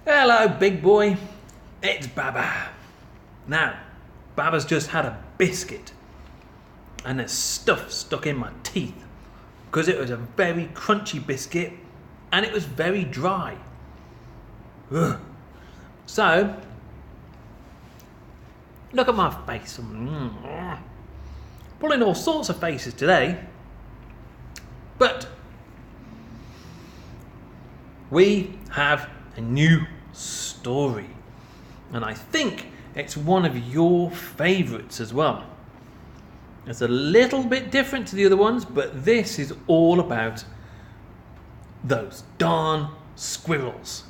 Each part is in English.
Hello, big boy. It's Baba. Now, Baba's just had a biscuit and there's stuff stuck in my teeth because it was a very crunchy biscuit and it was very dry. Ugh. So, look at my face. Pulling all sorts of faces today. But we have a new story. And I think it's one of your favourites as well. It's a little bit different to the other ones, but this is all about those darn squirrels.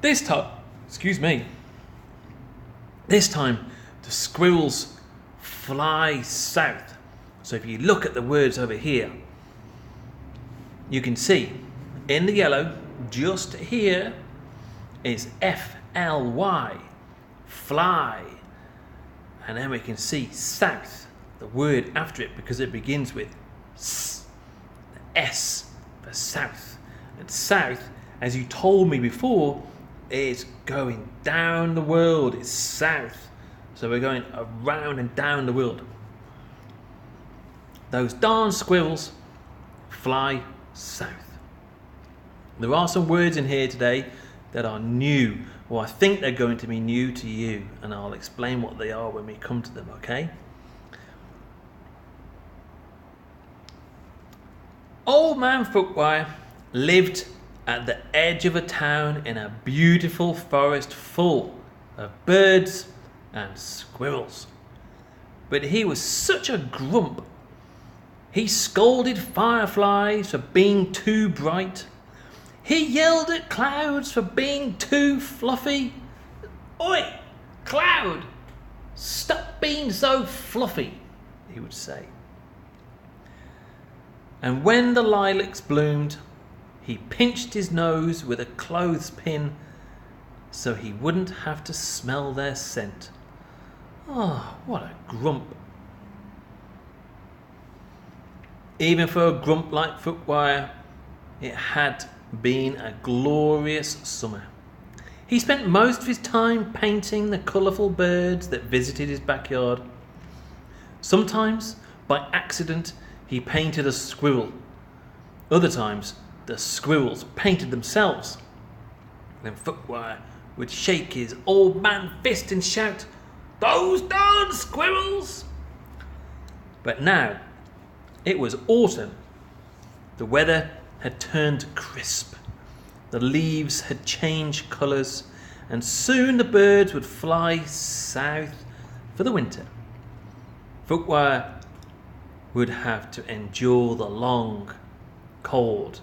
This time, the squirrels fly south. So if you look at the words over here, you can see in the yellow, just here, is F-L-Y, fly. And then we can see south, the word after it, because it begins with S, the S for south. And south, as you told me before, is going down the world, it's south. So we're going around and down the world. Those darn squirrels fly south. There are some words in here today that are new, or I think they're going to be new to you, and I'll explain what they are when we come to them, okay? Old Man Footwire lived at the edge of a town in a beautiful forest full of birds and squirrels. But he was such a grump. He scolded fireflies for being too bright. He yelled at clouds for being too fluffy. Oi, cloud, stop being so fluffy, he would say. And when the lilacs bloomed, he pinched his nose with a clothespin so he wouldn't have to smell their scent. Oh, what a grump. Even for a grump like Footwire, it had been a glorious summer. He spent most of his time painting the colourful birds that visited his backyard. Sometimes, by accident, he painted a squirrel. Other times, the squirrels painted themselves. Then Footwire would shake his old man fist and shout, "Those darn squirrels!" But now, it was autumn. The weather had turned crisp. The leaves had changed colours, and soon the birds would fly south for the winter. Footwire would have to endure the long, cold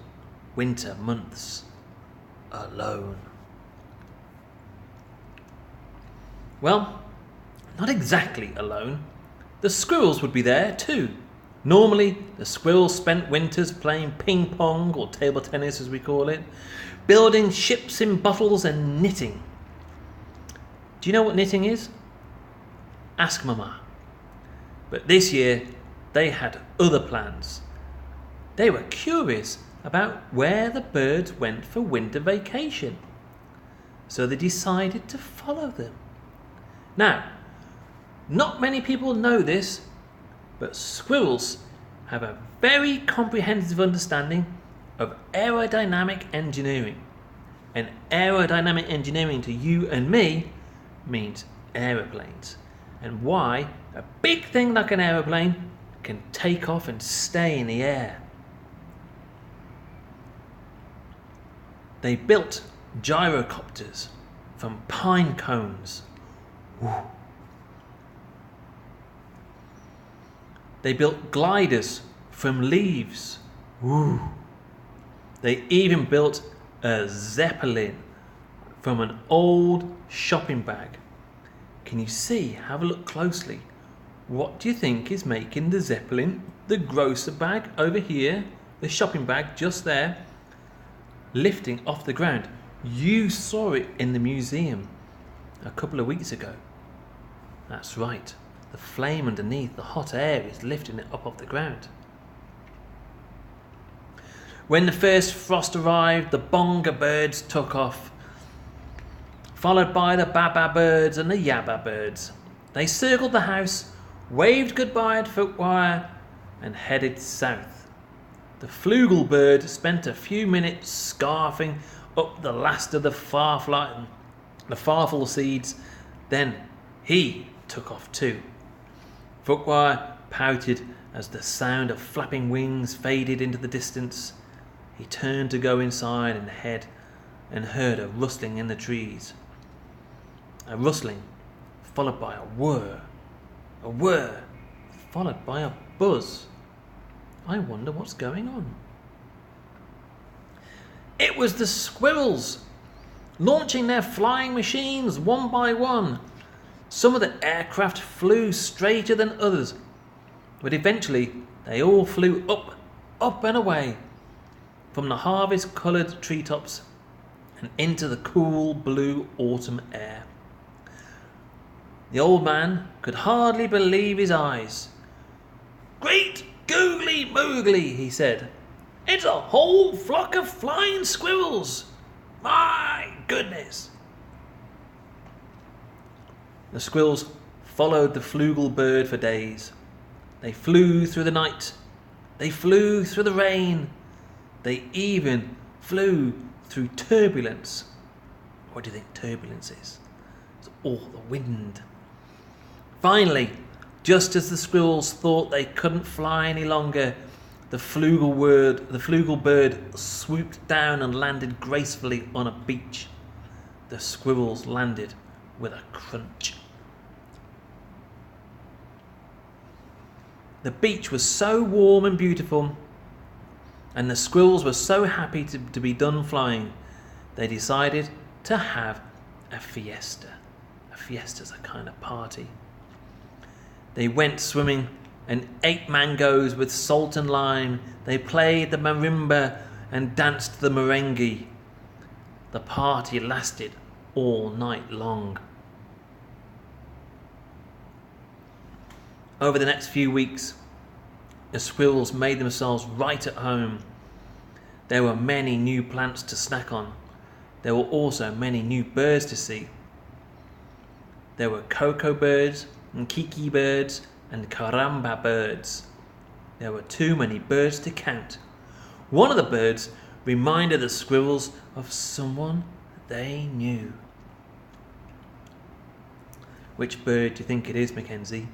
winter months alone. Well, not exactly alone. The squirrels would be there too. Normally, the squirrels spent winters playing ping pong, or table tennis as we call it, building ships in bottles and knitting. Do you know what knitting is? Ask Mama. But this year, they had other plans. They were curious about where the birds went for winter vacation. So they decided to follow them. Now, not many people know this, but squirrels have a very comprehensive understanding of aerodynamic engineering. And aerodynamic engineering to you and me means aeroplanes. And why a big thing like an aeroplane can take off and stay in the air. They built gyrocopters from pine cones. Ooh. They built gliders from leaves. Ooh. They even built a zeppelin from an old shopping bag. Can you see? Have a look closely. What do you think is making the zeppelin, the grocer bag over here, the shopping bag just there, lifting off the ground? You saw it in the museum a couple of weeks ago. That's right. The flame underneath, the hot air is lifting it up off the ground. When the first frost arrived, the bonga birds took off. followed by the baba birds and the yabba birds. They circled the house, waved goodbye at Footwire, and headed south. The flugel bird spent a few minutes scarfing up the last of the farfel seeds. Then he took off too. Footwire pouted as the sound of flapping wings faded into the distance. He turned to go inside and heard a rustling in the trees. A rustling followed by a whir, followed by a buzz. I wonder what's going on. It was the squirrels, launching their flying machines one by one. Some of the aircraft flew straighter than others, but eventually they all flew up and away from the harvest-coloured treetops and into the cool blue autumn air. The old man could hardly believe his eyes. "Great googly moogly," he said. "It's a whole flock of flying squirrels. My goodness." The squirrels followed the flugel bird for days. They flew through the night. They flew through the rain. They even flew through turbulence. What do you think turbulence is? It's all the wind. Finally, just as the squirrels thought they couldn't fly any longer, the flugel bird swooped down and landed gracefully on a beach. The squirrels landed with a crunch. The beach was so warm and beautiful, and the squirrels were so happy to be done flying, they decided to have a fiesta. A fiesta's a kind of party. They went swimming and ate mangoes with salt and lime. They played the marimba and danced the merengue. The party lasted all night long. Over the next few weeks, the squirrels made themselves right at home. There were many new plants to snack on. There were also many new birds to see. There were cocoa birds and kiki birds and caramba birds. There were too many birds to count. One of the birds reminded the squirrels of someone they knew. Which bird do you think it is, Mackenzie?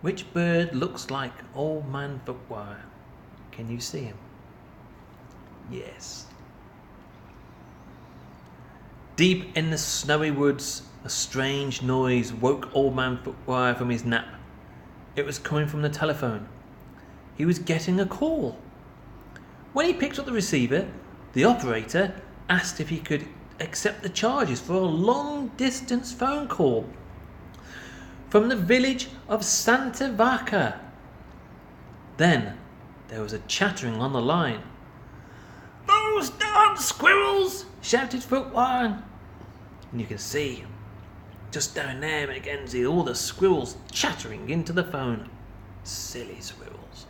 Which bird looks like Old Man Footwire? Can you see him? Yes. Deep in the snowy woods, a strange noise woke Old Man Footwire from his nap. It was coming from the telephone. He was getting a call. When he picked up the receiver, the operator asked if he could accept the charges for a long-distance phone call from the village of Santa Vaca. Then there was a chattering on the line. "Those darn squirrels!" shouted Footwire. And you can see, just down there, Mackenzie, all the squirrels chattering into the phone. Silly squirrels.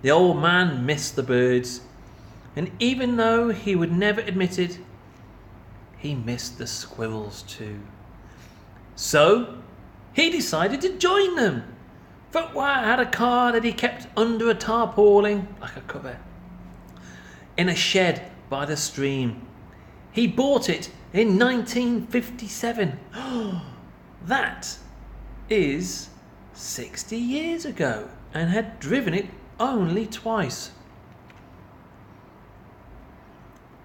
The old man missed the birds, and even though he would never admit it, he missed the squirrels too. So he decided to join them. Footwire had a car that he kept under a tarpaulin, like a cover, in a shed by the stream. He bought it in 1957. That is 60 years ago, and had driven it only twice.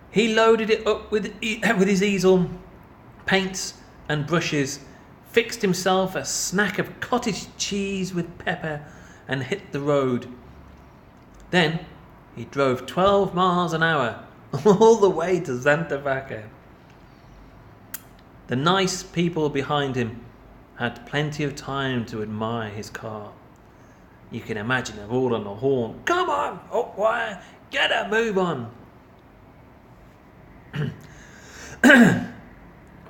He loaded it up with his easel, paints and brushes, fixed himself a snack of cottage cheese with pepper, and hit the road. Then he drove 12 miles an hour all the way to Santa Vaca. The nice people behind him had plenty of time to admire his car. You can imagine them all on the horn. "Come on, Footwire, get a move on."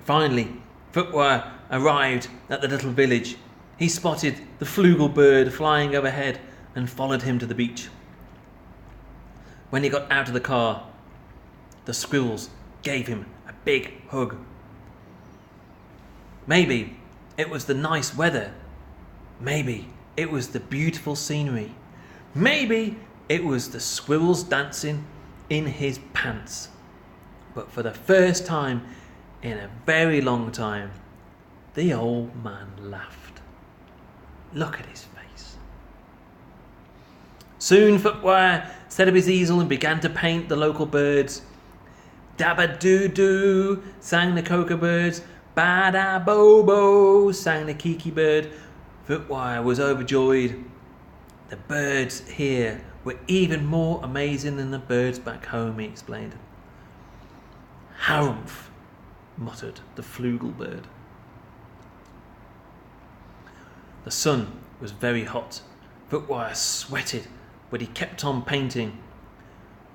Finally, Footwire arrived at the little village. He spotted the flugel bird flying overhead and followed him to the beach. When he got out of the car, the squirrels gave him a big hug. Maybe it was the nice weather. Maybe it was the beautiful scenery. Maybe it was the squirrels dancing in his pants. But for the first time in a very long time, the old man laughed. Look at his face. Soon Footwire set up his easel and began to paint the local birds. Dabba-doo-doo, sang the cocoa birds. Ba-da-bo-bo, sang the kiki bird. Footwire was overjoyed. The birds here were even more amazing than the birds back home, he explained. Harumph, muttered the flugel bird. The sun was very hot. Footwire sweated, but he kept on painting.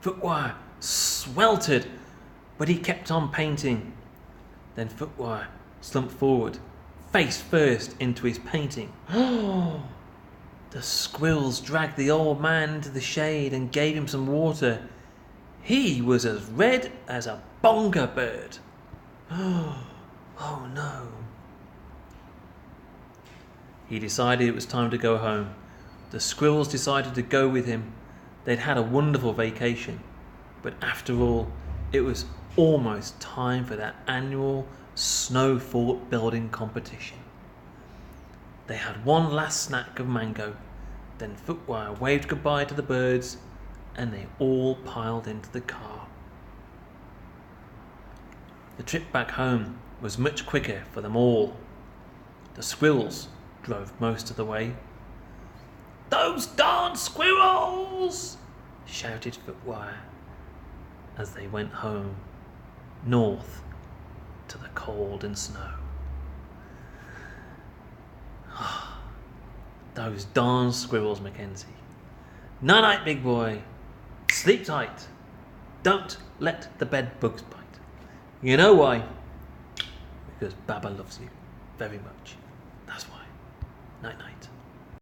Footwire sweltered, but he kept on painting. Then Footwire slumped forward, face first, into his painting. The squirrels dragged the old man into the shade and gave him some water. He was as red as a bonga bird. Oh no. He decided it was time to go home. The squirrels decided to go with him. They'd had a wonderful vacation. But after all, it was almost time for that annual snow fort building competition. They had one last snack of mango. Then Footwire waved goodbye to the birds and they all piled into the car. The trip back home was much quicker for them all. The squirrels drove most of the way. "Those darn squirrels!" shouted Footwire as they went home, north to the cold and snow. Those darn squirrels, Mackenzie. Night-night, big boy. Sleep tight. Don't let the bed bugs bite. You know why? Because Baba loves you very much. That's why. Night-night.